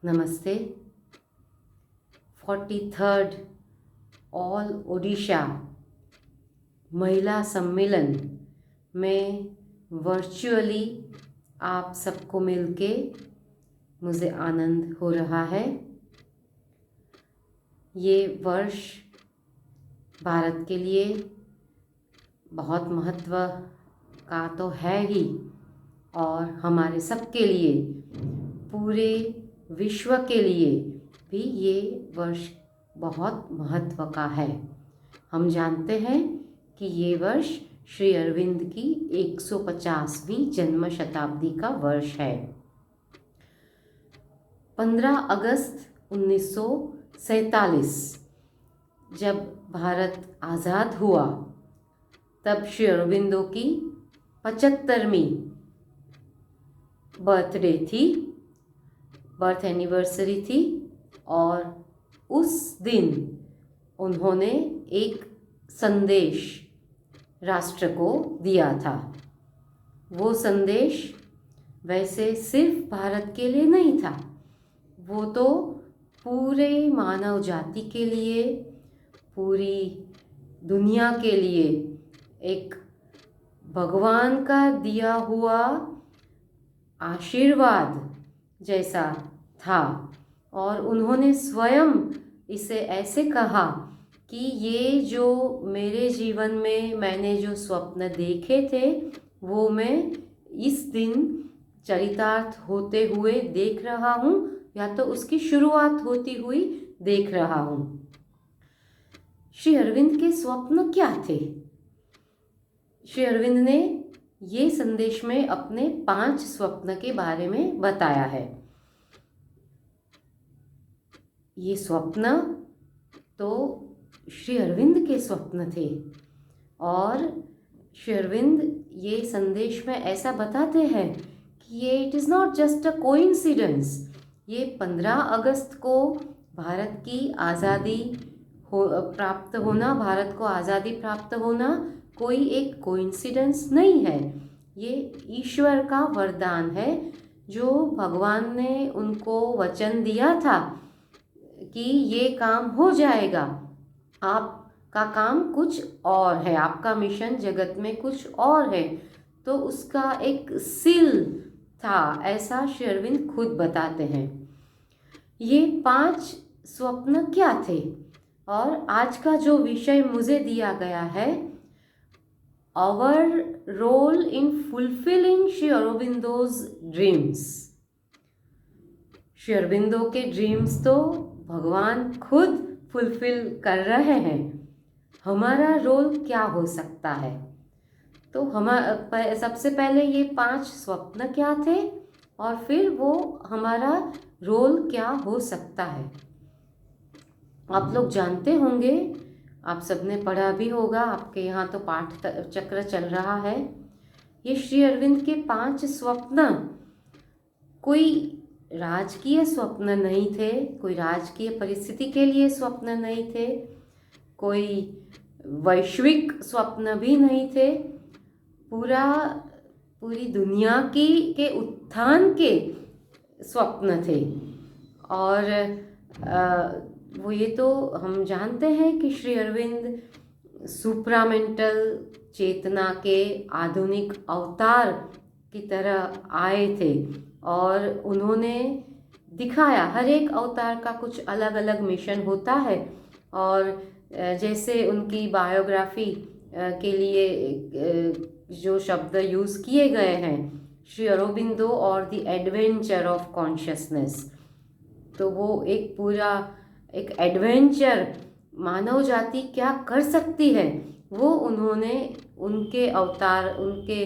नमस्ते। 43rd all Odisha महिला सम्मेलन में वर्चुअली आप सबको मिलके मुझे आनंद हो रहा है। ये वर्ष भारत के लिए बहुत महत्व का तो है ही, और हमारे सबके लिए, पूरे विश्व के लिए भी ये वर्ष बहुत महत्व का है। हम जानते हैं कि ये वर्ष श्री अरविंद की 150वीं जन्म शताब्दी का वर्ष है। 15 अगस्त 1947 जब भारत आज़ाद हुआ, तब श्री अरविंदो की 75वीं बर्थडे थी, बर्थ एनिवर्सरी थी। और उस दिन उन्होंने एक संदेश राष्ट्र को दिया था। वो संदेश वैसे सिर्फ भारत के लिए नहीं था, वो तो पूरे मानव जाति के लिए, पूरी दुनिया के लिए एक भगवान का दिया हुआ आशीर्वाद जैसा था। और उन्होंने स्वयं इसे ऐसे कहा कि ये जो मेरे जीवन में मैंने जो स्वप्न देखे थे, वो मैं इस दिन चरितार्थ होते हुए देख रहा हूँ, या तो उसकी शुरुआत होती हुई देख रहा हूँ। श्री अरविंद के स्वप्न क्या थे? श्री अरविंद ने ये संदेश में अपने 5 स्वप्न के बारे में बताया है। ये स्वप्न तो श्री अरविंद के स्वप्न थे, और श्री अरविंद ये संदेश में ऐसा बताते हैं कि ये it is not just a coincidence. ये 15 अगस्त को भारत की आज़ादी प्राप्त होना, भारत को आज़ादी प्राप्त होना कोई एक कोइंसिडेंस नहीं है। ये ईश्वर का वरदान है, जो भगवान ने उनको वचन दिया था कि ये काम हो जाएगा। आपका काम कुछ और है, आपका मिशन जगत में कुछ और है, तो उसका एक सील था, ऐसा श्री अरविंद खुद बताते हैं। ये 5 स्वप्न क्या थे? और आज का जो विषय मुझे दिया गया है, our role in fulfilling Shri Aurobindo's dreams. Shri Aurobindo के ड्रीम्स तो भगवान खुद फुलफिल कर रहे हैं। हमारा रोल क्या हो सकता है? तो सबसे पहले ये 5 स्वप्न क्या थे, और फिर वो हमारा रोल क्या हो सकता है। आप लोग जानते होंगे, आप सबने पढ़ा भी होगा, आपके यहाँ तो पाठ चक्र चल रहा है। ये श्री अरविंद के 5 स्वप्न कोई राजकीय स्वप्न नहीं थे, कोई राजकीय परिस्थिति के लिए स्वप्न नहीं थे, कोई वैश्विक स्वप्न भी नहीं थे। पूरी दुनिया के उत्थान के स्वप्न थे। और वो ये तो हम जानते हैं कि श्री अरविंद सुप्रामेंटल चेतना के आधुनिक अवतार की तरह आए थे, और उन्होंने दिखाया, हर एक अवतार का कुछ अलग अलग मिशन होता है। और जैसे उनकी बायोग्राफी के लिए जो शब्द यूज़ किए गए हैं, श्री अरबिंदो और द एडवेंचर ऑफ कॉन्शियसनेस, तो वो एक पूरा एक एडवेंचर, मानव जाति क्या कर सकती है, वो उन्होंने उनके अवतार, उनके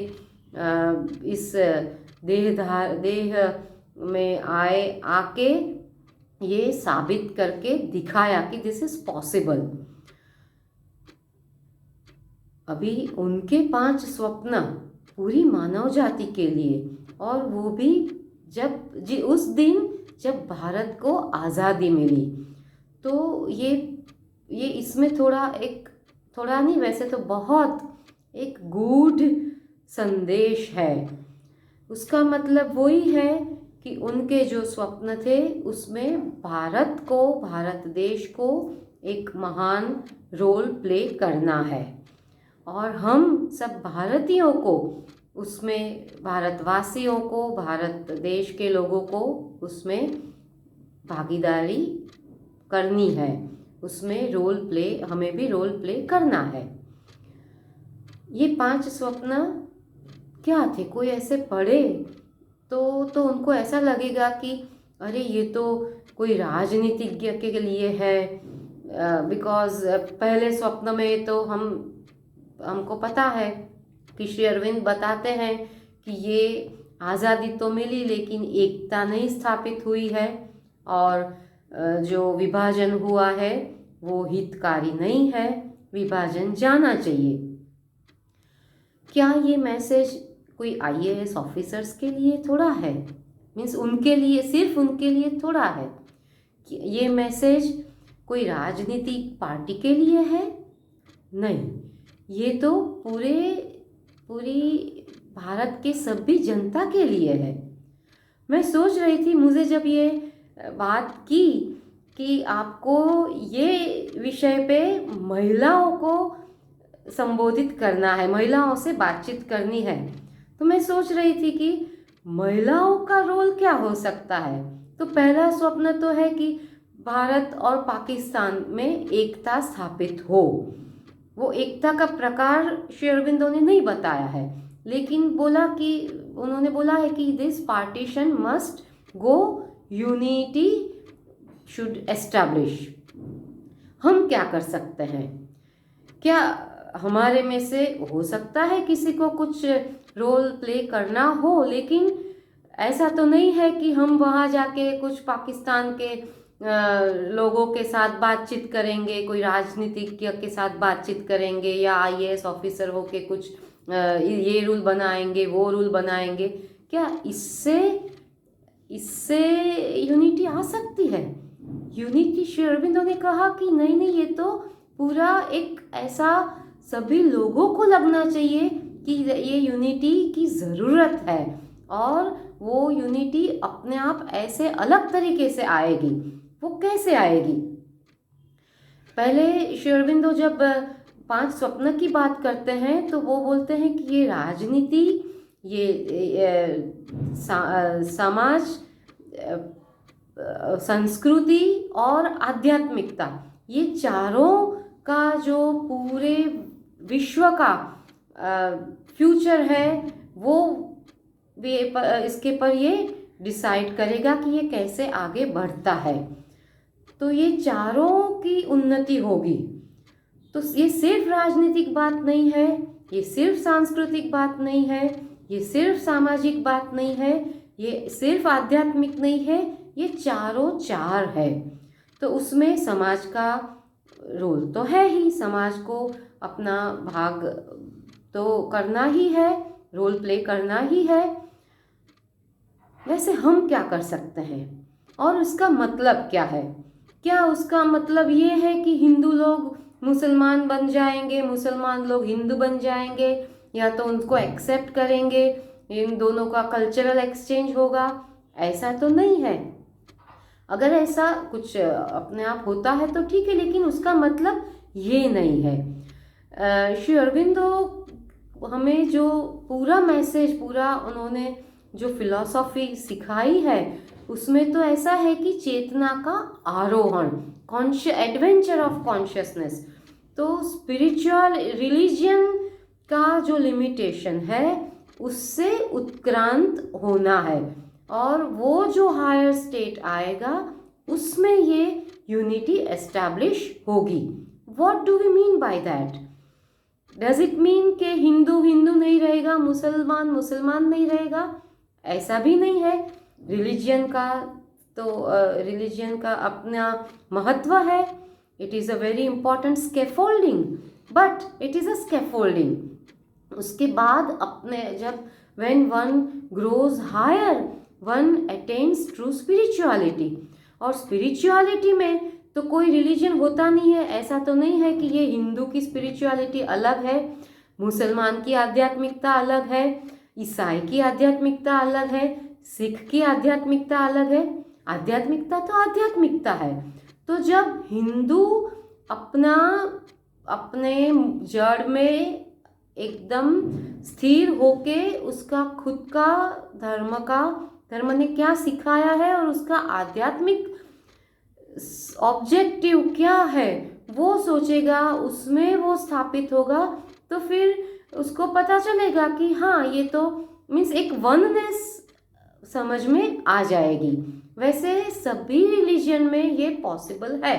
इस देह में आके ये साबित करके दिखाया कि दिस इज पॉसिबल। अभी उनके 5 स्वप्न पूरी मानव जाति के लिए, और वो भी उस दिन जब भारत को आज़ादी मिली। तो ये इसमें थोड़ा नहीं, वैसे तो बहुत एक गूढ़ संदेश है। उसका मतलब वही है कि उनके जो स्वप्न थे उसमें भारत को, भारत देश को एक महान रोल प्ले करना है और हम सब भारतीयों को उसमें, भारतवासियों को, भारत देश के लोगों को उसमें भागीदारी करनी है, उसमें रोल प्ले, हमें भी रोल प्ले करना है। ये 5 स्वप्न क्या थे? कोई ऐसे पढ़े तो उनको ऐसा लगेगा कि अरे ये तो कोई राजनीतिज्ञ के लिए है, बिकॉज पहले स्वप्न में तो हमको पता है कि श्री अरविंद बताते हैं कि ये आज़ादी तो मिली लेकिन एकता नहीं स्थापित हुई है और जो विभाजन हुआ है वो हितकारी नहीं है, विभाजन जाना चाहिए। क्या ये मैसेज कोई आईएएस ऑफिसर्स के लिए थोड़ा है? मीन्स उनके लिए, सिर्फ उनके लिए थोड़ा है? ये मैसेज कोई राजनीतिक पार्टी के लिए है? नहीं, ये तो पूरी भारत के सभी जनता के लिए है। मैं सोच रही थी, मुझे जब ये बात की कि आपको ये विषय पे महिलाओं को संबोधित करना है, महिलाओं से बातचीत करनी है, तो मैं सोच रही थी कि महिलाओं का रोल क्या हो सकता है। तो पहला स्वप्न तो है कि भारत और पाकिस्तान में एकता स्थापित हो। वो एकता का प्रकार श्री अरविंदो ने नहीं बताया है, लेकिन उन्होंने बोला है कि this partition must go, unity should establish. हम क्या कर सकते हैं? क्या हमारे में से हो सकता है किसी को कुछ रोल प्ले करना हो, लेकिन ऐसा तो नहीं है कि हम वहाँ जाके कुछ पाकिस्तान के लोगों के साथ बातचीत करेंगे, कोई राजनीतिज्ञ के साथ बातचीत करेंगे या आईएएस ऑफिसर हो के कुछ ये रूल बनाएंगे, वो रूल बनाएंगे। क्या इससे यूनिटी आ सकती है? यूनिटी, श्री अरविंदो ने कहा कि नहीं, ये तो पूरा एक ऐसा सभी लोगों को लगना चाहिए कि ये यूनिटी की ज़रूरत है और वो यूनिटी अपने आप ऐसे अलग तरीके से आएगी। वो कैसे आएगी? पहले श्री अरविंदो जब 5 स्वप्न की बात करते हैं तो वो बोलते हैं कि ये राजनीति, ये समाज, संस्कृति और आध्यात्मिकता, ये चारों का जो पूरे विश्व का फ्यूचर है वो इसके पर ये डिसाइड करेगा कि ये कैसे आगे बढ़ता है। तो ये चारों की उन्नति होगी। तो ये सिर्फ राजनीतिक बात नहीं है, ये सिर्फ सांस्कृतिक बात नहीं है, ये सिर्फ सामाजिक बात नहीं है, ये सिर्फ आध्यात्मिक नहीं है, ये चारों चार है। तो उसमें समाज का रोल तो है ही, समाज को अपना भाग तो करना ही है, रोल प्ले करना ही है। वैसे हम क्या कर सकते हैं और उसका मतलब क्या है? क्या उसका मतलब ये है कि हिंदू लोग मुसलमान बन जाएंगे, मुसलमान लोग हिंदू बन जाएंगे, या तो उनको एक्सेप्ट करेंगे, इन दोनों का कल्चरल एक्सचेंज होगा? ऐसा तो नहीं है। अगर ऐसा कुछ अपने आप होता है तो ठीक है, लेकिन उसका मतलब ये नहीं है। श्री अरविंदो हमें जो पूरा मैसेज, पूरा उन्होंने जो फिलॉसफी सिखाई है उसमें तो ऐसा है कि चेतना का आरोहण, एडवेंचर ऑफ कॉन्शियसनेस। तो स्पिरिचुअल रिलीजन का जो लिमिटेशन है उससे उत्क्रांत होना है और वो जो हायर स्टेट आएगा उसमें ये यूनिटी एस्टैब्लिश होगी। What do we mean by that? Does it mean कि हिंदू हिंदू नहीं रहेगा, मुसलमान मुसलमान नहीं रहेगा? ऐसा भी नहीं है। रिलीजन का अपना महत्व है। It is a very important scaffolding, but it is a scaffolding. उसके बाद जब when one grows higher, one attains true spirituality। और स्पिरिचुअलिटी में तो कोई रिलीजन होता नहीं है। ऐसा तो नहीं है कि ये हिंदू की स्पिरिचुअलिटी अलग है, मुसलमान की आध्यात्मिकता अलग है, ईसाई की आध्यात्मिकता अलग है। सिख की आध्यात्मिकता अलग है। आध्यात्मिकता तो आध्यात्मिकता है। तो जब हिंदू अपने जड़ में एकदम स्थिर होके उसका खुद का धर्म ने क्या सिखाया है और उसका आध्यात्मिक ऑब्जेक्टिव क्या है वो सोचेगा, उसमें वो स्थापित होगा, तो फिर उसको पता चलेगा कि हाँ ये तो मीन्स एक वननेस समझ में आ जाएगी। वैसे सभी रिलीजन में ये पॉसिबल है।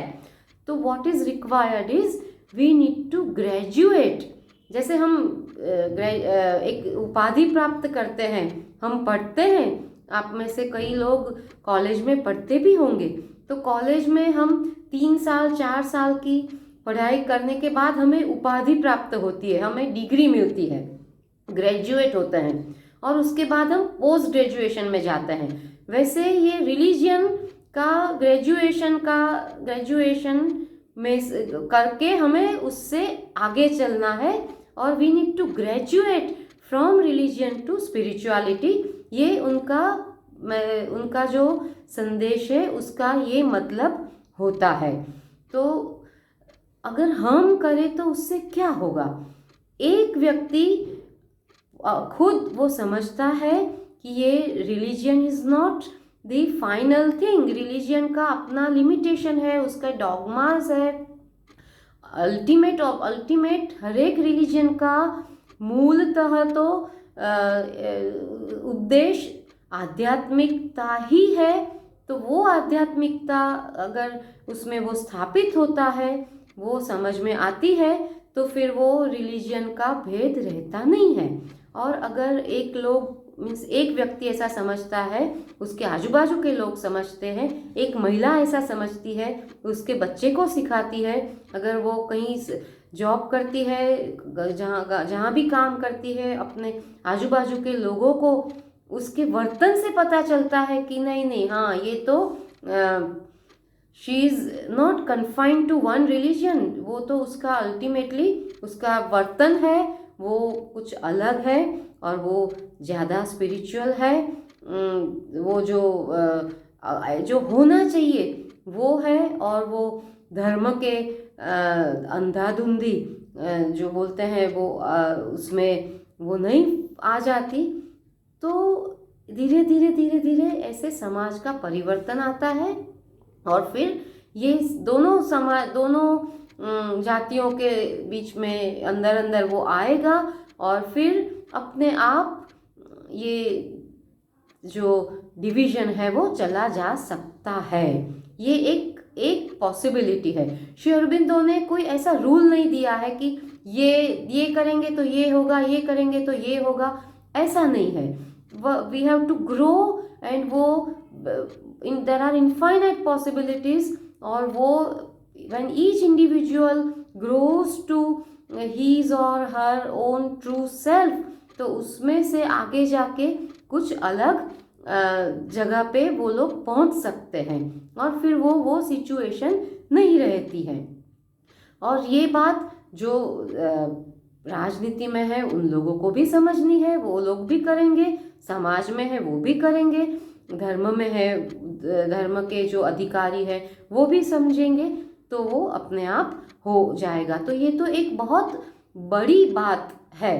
तो what is required is we need to graduate. जैसे हम एक उपाधि प्राप्त करते हैं, हम पढ़ते हैं, आप में से कई लोग कॉलेज में पढ़ते भी होंगे। तो कॉलेज में हम 3 साल 4 साल की पढ़ाई करने के बाद हमें उपाधि प्राप्त होती है, हमें डिग्री मिलती है, ग्रेजुएट होते हैं, और उसके बाद हम पोस्ट ग्रेजुएशन में जाते हैं। वैसे ये रिलीजियन का ग्रेजुएशन में करके हमें उससे आगे चलना है, और we need to graduate from religion to spirituality. ये उनका जो संदेश है उसका ये मतलब होता है। तो अगर हम करें तो उससे क्या होगा? एक व्यक्ति खुद वो समझता है कि ये religion is not the final thing, religion का अपना लिमिटेशन है, उसका डॉगमास है। अल्टीमेट हर एक रिलीजन का मूलतः तो उद्देश्य आध्यात्मिकता ही है। तो वो आध्यात्मिकता अगर उसमें वो स्थापित होता है, वो समझ में आती है, तो फिर वो रिलीजन का भेद रहता नहीं है। और अगर एक व्यक्ति ऐसा समझता है, उसके आजू बाजू के लोग समझते हैं, एक महिला ऐसा समझती है, उसके बच्चे को सिखाती है, अगर वो कहीं जॉब करती है, जहाँ भी काम करती है, अपने आजू बाजू के लोगों को उसके वर्तन से पता चलता है कि नहीं हाँ ये तो she is not confined to one religion, वो तो उसका अल्टीमेटली उसका वर्तन है वो कुछ अलग है, और वो ज़्यादा स्पिरिचुअल है। वो जो होना चाहिए वो है, और वो धर्म के अंधाधुंधी जो बोलते हैं वो उसमें वो नहीं आ जाती। तो धीरे धीरे ऐसे समाज का परिवर्तन आता है, और फिर ये दोनों जातियों के बीच में अंदर वो आएगा, और फिर अपने आप ये जो डिवीजन है वो चला जा सकता है। ये एक पॉसिबिलिटी है। श्री अरबिंदो ने कोई ऐसा रूल नहीं दिया है कि ये करेंगे तो ये होगा, ये करेंगे तो ये होगा, ऐसा नहीं है। We have to grow, and there are infinite possibilities, और वो when each individual grows to his or her own true self, तो उसमें से आगे जाके कुछ अलग जगह पे वो लोग पहुंच सकते हैं, और फिर वो सिचुएशन नहीं रहती है। और ये बात जो राजनीति में है उन लोगों को भी समझनी है, वो लोग भी करेंगे, समाज में है वो भी करेंगे, धर्म में है धर्म के जो अधिकारी है वो भी समझेंगे, तो वो अपने आप हो जाएगा। तो ये तो एक बहुत बड़ी बात है।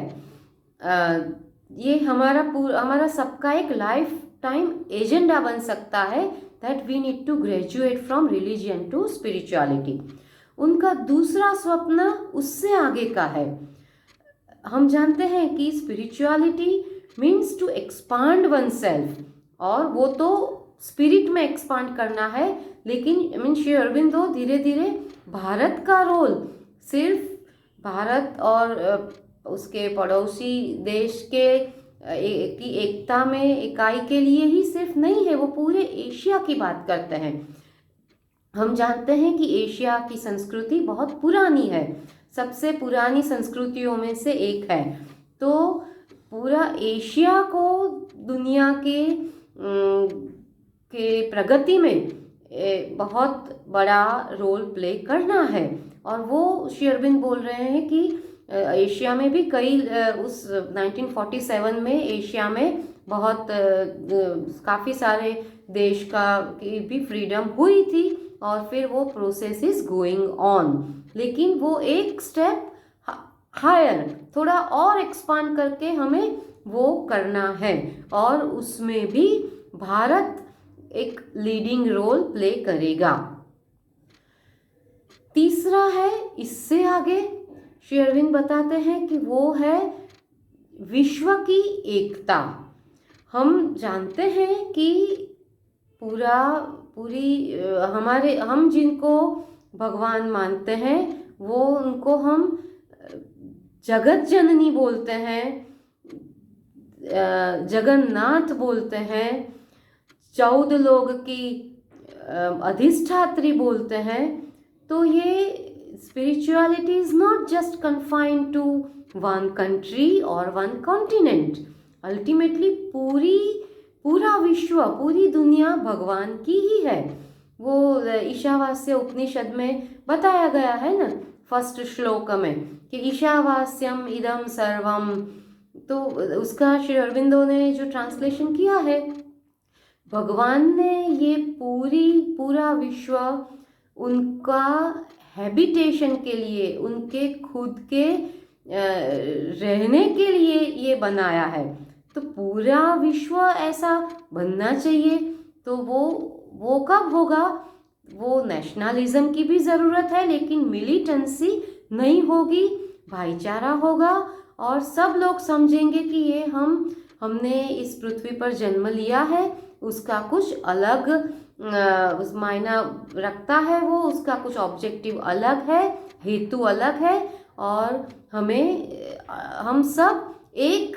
ये हमारा सबका एक लाइफ टाइम एजेंडा बन सकता है, that we need to graduate from religion to spirituality. उनका दूसरा स्वप्न उससे आगे का है। हम जानते हैं कि spirituality means to expand oneself, और वो तो स्पिरिट में एक्सपांड करना है। लेकिन श्री अरबिंदो धीरे धीरे भारत का रोल सिर्फ भारत और उसके पड़ोसी देश की एकता में इकाई के लिए ही सिर्फ नहीं है, वो पूरे एशिया की बात करते हैं। हम जानते हैं कि एशिया की संस्कृति बहुत पुरानी है, सबसे पुरानी संस्कृतियों में से एक है। तो पूरा एशिया को दुनिया के प्रगति में बहुत बड़ा रोल प्ले करना है। और वो श्री अरविंद बोल रहे हैं कि एशिया में भी कई उस 1947 में एशिया में बहुत काफ़ी सारे देश की भी फ्रीडम हुई थी और फिर वो प्रोसेस इज गोइंग ऑन। लेकिन वो एक स्टेप हायर, थोड़ा और एक्सपांड करके हमें वो करना है और उसमें भी भारत एक लीडिंग रोल प्ले करेगा। तीसरा है, इससे आगे श्री अरविंद बताते हैं कि वो है विश्व की एकता। हम जानते हैं कि हम जिनको भगवान मानते हैं वो उनको हम जगत जननी बोलते हैं, जगन्नाथ बोलते हैं, 14 लोग की अधिष्ठात्री बोलते हैं। तो ये spirituality is not just confined to one country और वन कॉन्टिनेंट। अल्टीमेटली पूरा विश्व, पूरी दुनिया भगवान की ही है। वो ईशावास्य उपनिषद में बताया गया है ना, फर्स्ट श्लोक में, कि ईशावास्यम इदम सर्वम। तो उसका श्री अरविंदो ने जो ट्रांसलेशन किया है, भगवान ने ये पूरा विश्व उनका हैबिटेशन के लिए, उनके खुद के रहने के लिए ये बनाया है। तो पूरा विश्व ऐसा बनना चाहिए। तो वो कब होगा? वो नेशनलिज्म की भी ज़रूरत है, लेकिन मिलिटेंसी नहीं होगी, भाईचारा होगा और सब लोग समझेंगे कि ये हमने इस पृथ्वी पर जन्म लिया है, उसका कुछ अलग उस मायना रखता है, वो उसका कुछ ऑब्जेक्टिव अलग है, हेतु अलग है और हम सब एक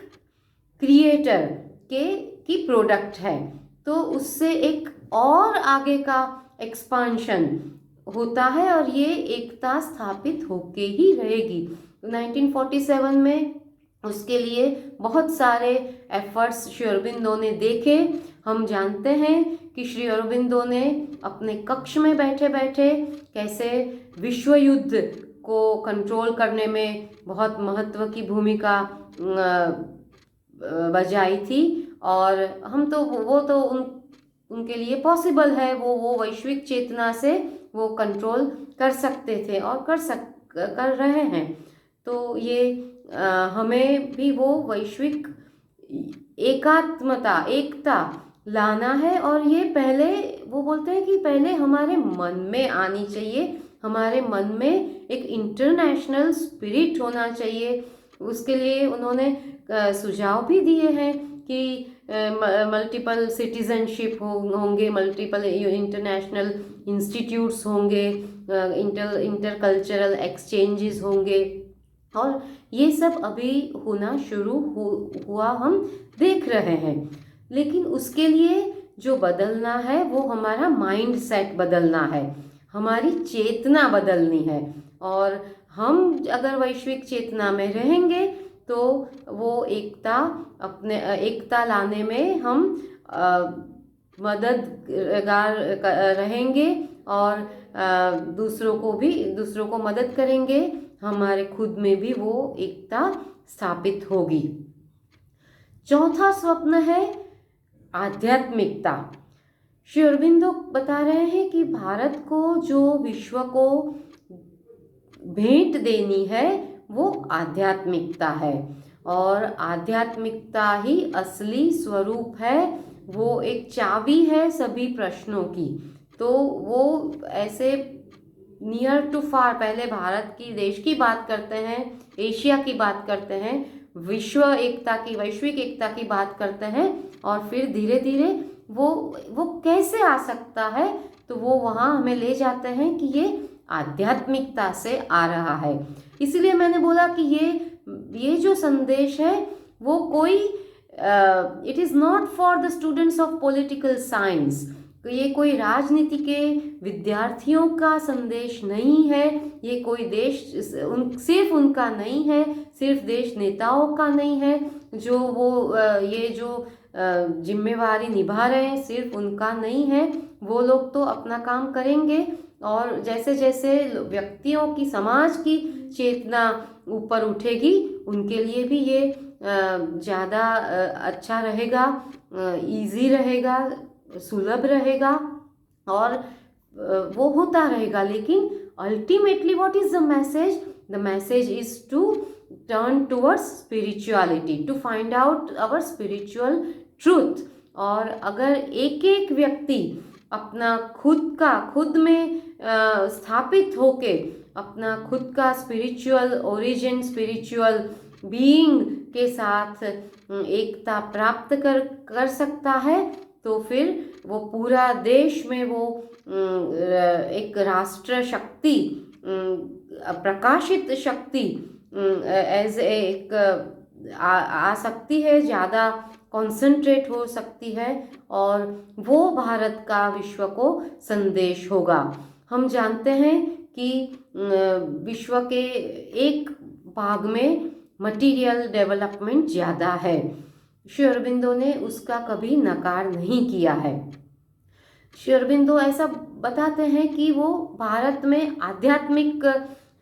क्रिएटर की प्रोडक्ट है। तो उससे एक और आगे का एक्सपांशन होता है और ये एकता स्थापित होके ही रहेगी। 1947 में उसके लिए बहुत सारे एफर्ट्स श्री अरबिंदो ने देखे। हम जानते हैं कि श्री अरबिंदो ने अपने कक्ष में बैठे बैठे कैसे विश्व युद्ध को कंट्रोल करने में बहुत महत्व की भूमिका बजाई थी। और हम तो वो तो उनके लिए पॉसिबल है, वो वैश्विक चेतना से वो कंट्रोल कर सकते थे और कर रहे हैं। तो ये हमें भी वो वैश्विक एकता लाना है। और ये पहले वो बोलते हैं कि पहले हमारे मन में आनी चाहिए, हमारे मन में एक इंटरनेशनल स्पिरिट होना चाहिए। उसके लिए उन्होंने सुझाव भी दिए हैं कि मल्टीपल सिटीजनशिप होंगे, मल्टीपल इंटरनेशनल इंस्टीट्यूट्स होंगे, इंटरकल्चरल एक्सचेंजेस होंगे और ये सब अभी होना शुरू हुआ हम देख रहे हैं। लेकिन उसके लिए जो बदलना है वो हमारा माइंड सेट बदलना है, हमारी चेतना बदलनी है। और हम अगर वैश्विक चेतना में रहेंगे तो वो एकता लाने में हम मददगार रहेंगे और दूसरों को मदद करेंगे, हमारे खुद में भी वो एकता स्थापित होगी। चौथा स्वप्न है आध्यात्मिकता। श्री अरबिंदो बता रहे हैं कि भारत को जो विश्व को भेंट देनी है वो आध्यात्मिकता है और आध्यात्मिकता ही असली स्वरूप है। वो एक चाबी है सभी प्रश्नों की। तो वो ऐसे नियर टू फार, पहले भारत की देश की बात करते हैं, एशिया की बात करते हैं, विश्व एकता की, वैश्विक एकता की बात करते हैं और फिर धीरे धीरे वो कैसे आ सकता है। तो वो वहाँ हमें ले जाते हैं कि ये आध्यात्मिकता से आ रहा है। इसलिए मैंने बोला कि ये जो संदेश है वो कोई it is not for the students of political science. तो ये कोई राजनीति के विद्यार्थियों का संदेश नहीं है, ये कोई देश सिर्फ उनका नहीं है, सिर्फ देश नेताओं का नहीं है जो ये जो जिम्मेवारी निभा रहे हैं सिर्फ उनका नहीं है। वो लोग तो अपना काम करेंगे और जैसे जैसे व्यक्तियों की, समाज की चेतना ऊपर उठेगी, उनके लिए भी ये ज़्यादा अच्छा रहेगा, इजी रहेगा, सुलभ रहेगा और वो होता रहेगा। लेकिन ultimately what is the message? The message is to turn towards spirituality, to find out our spiritual truth. और अगर एक एक व्यक्ति अपना खुद में स्थापित होके अपना खुद का स्पिरिचुअल ओरिजिन, स्पिरिचुअल बीइंग के साथ एकता प्राप्त कर सकता है, तो फिर वो पूरा देश में वो एक राष्ट्र शक्ति, प्रकाशित शक्ति एज एक आ सकती है, ज़्यादा कॉन्सेंट्रेट हो सकती है और वो भारत का विश्व को संदेश होगा। हम जानते हैं कि विश्व के एक भाग में मटेरियल डेवलपमेंट ज़्यादा है। श्री अरबिंदो ने उसका कभी नकार नहीं किया है। श्री अरबिंदो ऐसा बताते हैं कि वो भारत में आध्यात्मिक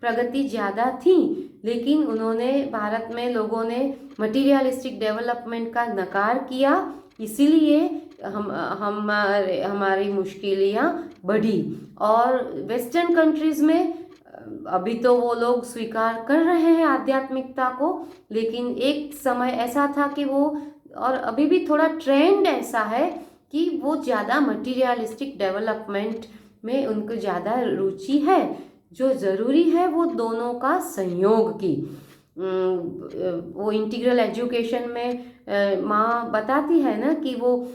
प्रगति ज़्यादा थी, लेकिन उन्होंने भारत में लोगों ने मटीरियलिस्टिक डेवलपमेंट का नकार किया, इसीलिए हमारी मुश्किलें बढ़ी। और वेस्टर्न कंट्रीज़ में अभी तो वो लोग स्वीकार कर रहे हैं आध्यात्मिकता को, लेकिन एक समय ऐसा था कि वो, और अभी भी थोड़ा ट्रेंड ऐसा है कि वो ज़्यादा मटीरियलिस्टिक डेवलपमेंट में उनको ज़्यादा रुचि है। जो ज़रूरी है वो दोनों का संयोग की, वो इंटीग्रल एजुकेशन में माँ बताती है ना कि वो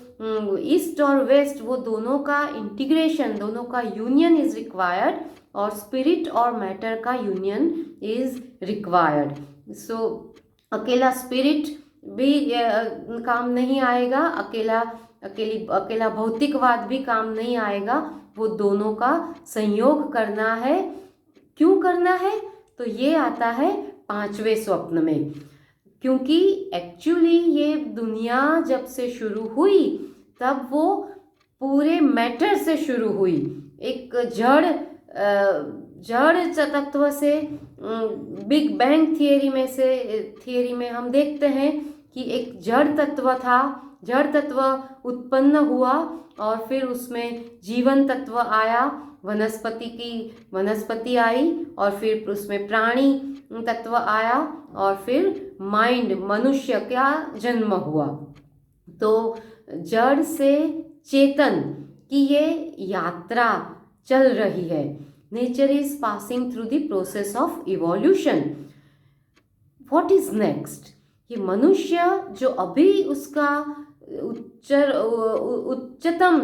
ईस्ट और वेस्ट, वो दोनों का इंटीग्रेशन, दोनों का यूनियन इज रिक्वायर्ड, और स्पिरिट और मैटर का यूनियन इज रिक्वायर्ड। सो अकेला स्पिरिट भी काम नहीं आएगा, अकेला भौतिकवाद भी काम नहीं आएगा, वो दोनों का संयोग करना है। क्यों करना है? तो ये आता है 5वें स्वप्न में, क्योंकि एक्चुअली ये दुनिया जब से शुरू हुई तब वो पूरे मैटर से शुरू हुई, एक जड़ तत्व से। बिग बैंग थियरी में हम देखते हैं कि एक जड़ तत्व था, जड़ तत्व उत्पन्न हुआ और फिर उसमें जीवन तत्व आया, वनस्पति आई और फिर उसमें प्राणी तत्व आया और फिर माइंड, मनुष्य का जन्म हुआ। तो जड़ से चेतन की ये यात्रा चल रही है। Nature is passing through the process of evolution. What is next? ये मनुष्य जो अभी उसका उच्चतम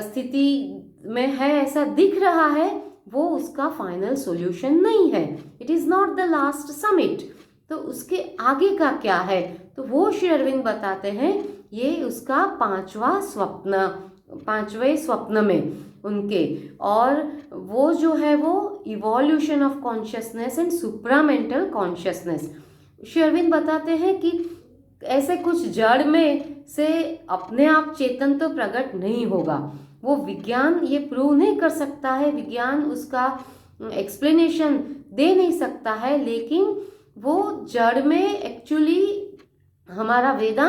स्थिति में है ऐसा दिख रहा है, वो उसका फाइनल सॉल्यूशन नहीं है। It is not the last summit. तो उसके आगे का क्या है? तो वो श्री अरविंद बताते हैं, ये उसका 5वें स्वप्न में उनके, और वो जो है वो evolution of consciousness and supramental consciousness. Shri Aurobindo बताते हैं कि ऐसे कुछ जड़ में से अपने आप चेतन तो प्रकट नहीं होगा, वो विज्ञान ये प्रूव नहीं कर सकता है, विज्ञान उसका एक्सप्लेनेशन दे नहीं सकता है, लेकिन वो जड़ में एक्चुअली हमारा वेद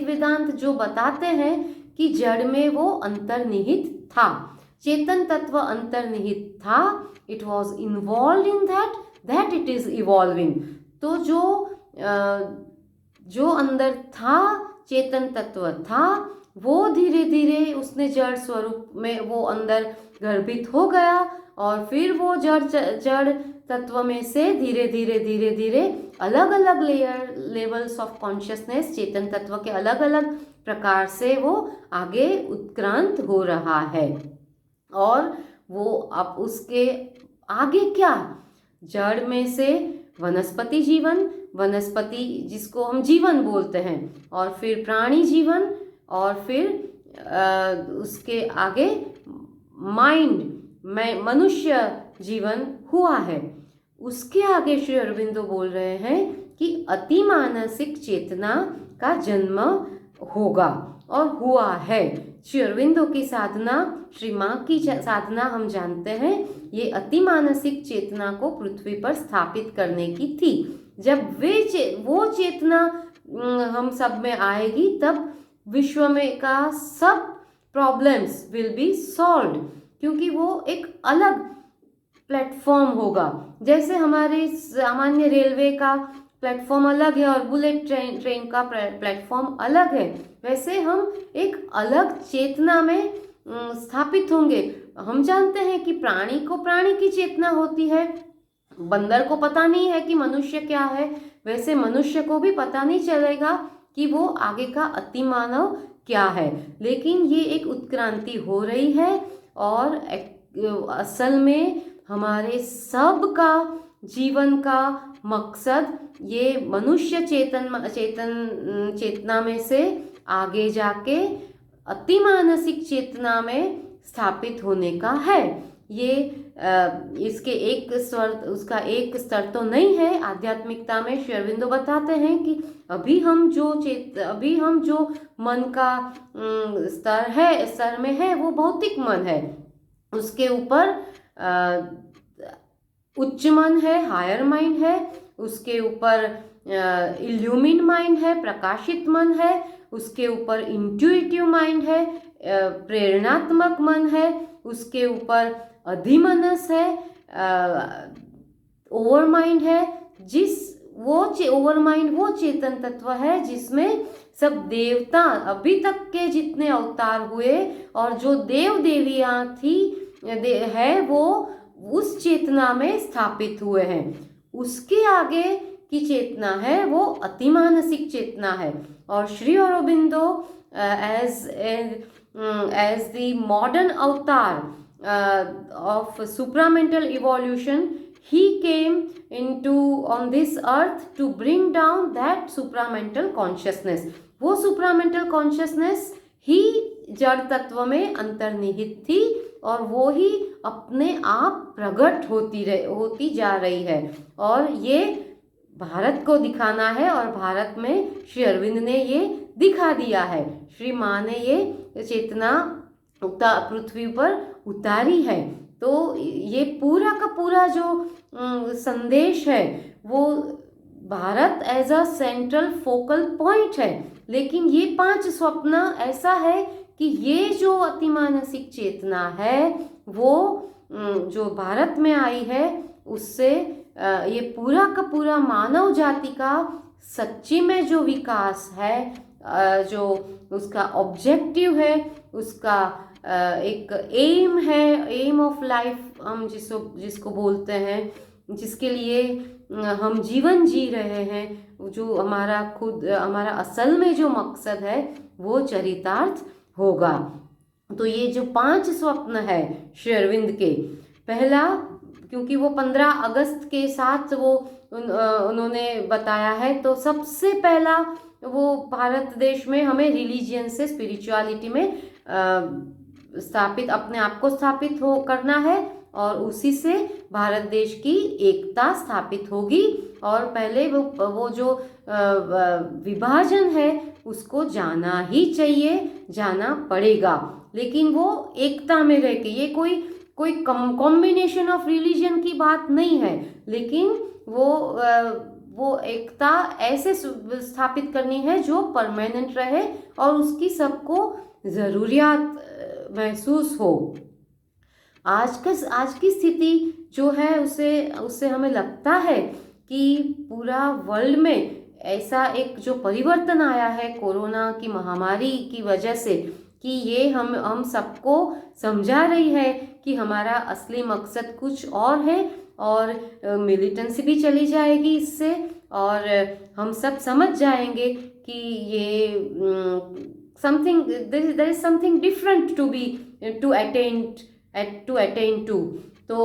वेदांत जो बताते हैं कि जड़ में वो अंतर्निहित था, चेतन तत्व अंतर्निहित था। It was involve in that it is evolving. तो जो अंदर था, चेतन तत्व था, वो धीरे धीरे उसने जड़ स्वरूप में वो अंदर गर्भित हो गया और फिर वो जड़ तत्व में से धीरे धीरे अलग अलग लेवल्स ऑफ कॉन्शियसनेस, चेतन तत्व के अलग अलग प्रकार से वो आगे उत्क्रांत हो रहा है। और वो अब उसके आगे क्या? जड़ में से वनस्पति जीवन, वनस्पति जिसको हम जीवन बोलते हैं, और फिर प्राणी जीवन, और फिर उसके आगे माइंड में मनुष्य जीवन हुआ है। उसके आगे श्री अरबिंदो बोल रहे हैं कि अति मानसिक चेतना का जन्म होगा और हुआ है। श्री अरबिंदो की साधना, श्री माँ की साधना हम जानते हैं, ये अति मानसिक चेतना को पृथ्वी पर स्थापित करने की थी। जब वो चेतना हम सब में आएगी, तब विश्व में का सब प्रॉब्लम्स विल बी सॉल्व्ड, क्योंकि वो एक अलग प्लेटफॉर्म होगा। जैसे हमारे सामान्य रेलवे का प्लेटफॉर्म अलग है और बुलेट ट्रेन का प्लेटफॉर्म अलग है, वैसे हम एक अलग चेतना में स्थापित होंगे। हम जानते हैं कि प्राणी को प्राणी की चेतना होती है, बंदर को पता नहीं है कि मनुष्य क्या है, वैसे मनुष्य को भी पता नहीं चलेगा कि वो आगे का अतिमानव क्या है। लेकिन ये एक उत्क्रांति हो रही है और असल में हमारे सब का जीवन का मकसद ये मनुष्य चेतना में से आगे जाके अतिमानसिक चेतना में स्थापित होने का है। ये इसके एक स्तर, उसका एक स्तर तो नहीं है आध्यात्मिकता में। श्री अरविंदो बताते हैं कि अभी हम जो मन का स्तर में है वो भौतिक मन है, उसके ऊपर उच्च मन है, हायर माइंड है, उसके ऊपर इल्यूमिन माइंड है, प्रकाशित मन है, उसके ऊपर इंट्यूटिव माइंड है, प्रेरणात्मक मन है, उसके ऊपर अधिमनस है, ओवर माइंड है। ओवर माइंड वो चेतन तत्व है जिसमें सब देवता अभी तक के जितने अवतार हुए और जो देव देवियां थी है वो उस चेतना में स्थापित हुए हैं। उसके आगे की चेतना है वो अतिमानसिक चेतना है। और Shri Aurobindo as the modern avatar of supramental evolution, he came into on this earth to bring down that supramental consciousness। वो supramental consciousness ही जड़ तत्व में अंतर्निहित थी और वो ही अपने आप प्रकट होती जा रही है। और ये भारत को दिखाना है और भारत में श्री अरविंद ने ये दिखा दिया है। श्री माँ ने ये चेतना पृथ्वी पर उतारी है। तो ये पूरा का पूरा जो संदेश है वो Bharat as a central focal point है। लेकिन ये 5 स्वप्न ऐसा है कि ये जो अतिमानसिक चेतना है वो जो भारत में आई है उससे ये पूरा का पूरा मानव जाति का सच्ची में जो विकास है, जो उसका ऑब्जेक्टिव है, उसका एक एम है, एम ऑफ लाइफ हम जिसको बोलते हैं, जिसके लिए हम जीवन जी रहे हैं, जो हमारा असल में जो मकसद है वो चरितार्थ होगा। तो ये जो 5 स्वप्न है श्री अरविंद के, पहला क्योंकि वो 15 अगस्त के साथ वो उन्होंने बताया है, तो सबसे पहला वो भारत देश में हमें रिलीजियन से स्पिरिचुअलिटी में अपने आप को स्थापित करना है और उसी से भारत देश की एकता स्थापित होगी। और पहले वो जो विभाजन है उसको जाना ही चाहिए, जाना पड़ेगा, लेकिन वो एकता में रह के, ये कोई कॉम्बिनेशन ऑफ रिलीजन की बात नहीं है, लेकिन वो एकता ऐसे स्थापित करनी है जो परमानेंट रहे और उसकी सबको ज़रूरियात महसूस हो। आज की स्थिति जो है उससे हमें लगता है कि पूरा वर्ल्ड में ऐसा एक जो परिवर्तन आया है कोरोना की महामारी की वजह से, कि ये हम सबको समझा रही है कि हमारा असली मकसद कुछ और है और मिलिटेंसी भी चली जाएगी इससे, और हम सब समझ जाएंगे कि ये there is something different to attain to। तो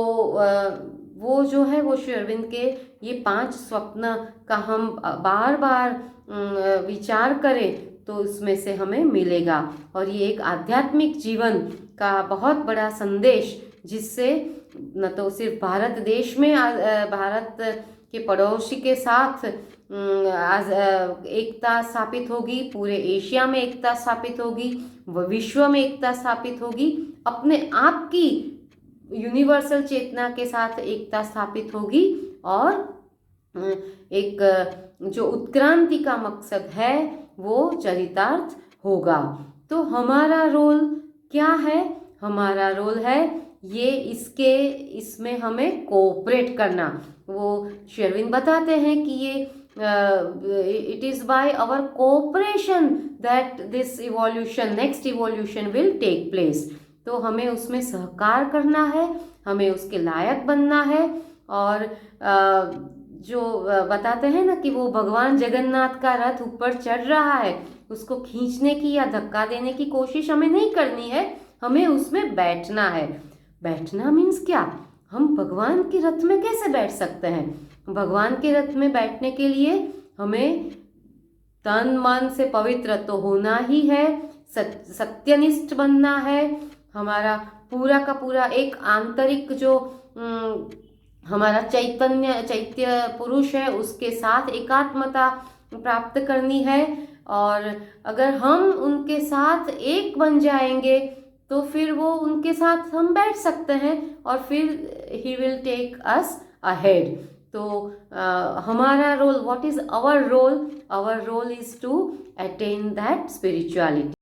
वो जो है वो श्री अरविंद के ये 5 स्वप्न का हम बार बार विचार करें तो उसमें से हमें मिलेगा। और ये एक आध्यात्मिक जीवन का बहुत बड़ा संदेश, जिससे न तो सिर्फ भारत देश में भारत के पड़ोसी के साथ एकता स्थापित होगी, पूरे एशिया में एकता स्थापित होगी, विश्व में एकता स्थापित होगी, अपने आप की यूनिवर्सल चेतना के साथ एकता स्थापित होगी और एक जो उत्क्रांति का मकसद है वो चरितार्थ होगा। तो हमारा रोल क्या है? हमारा रोल है ये इसमें हमें कोऑपरेट करना। वो श्री अरविंद बताते हैं कि ये it is by our cooperation that this evolution, next evolution will take place. तो हमें उसमें सहकार करना है, हमें उसके लायक बनना है। और जो बताते हैं ना कि वो भगवान जगन्नाथ का रथ ऊपर चढ़ रहा है, उसको खींचने की या धक्का देने की कोशिश हमें नहीं करनी है, हमें उसमें बैठना है। बैठना मीन्स क्या? हम भगवान के रथ में कैसे बैठ सकते हैं? भगवान के रथ में बैठने के लिए हमें तन मन से पवित्र तो होना ही है, सत्यनिष्ठ बनना है। हमारा पूरा का पूरा एक आंतरिक जो हमारा चैत्य पुरुष है उसके साथ एकात्मता प्राप्त करनी है। और अगर हम उनके साथ एक बन जाएंगे तो फिर वो उनके साथ हम बैठ सकते हैं और फिर he will take us ahead. तो हमारा role, what is our role? Our role is to attain that spirituality.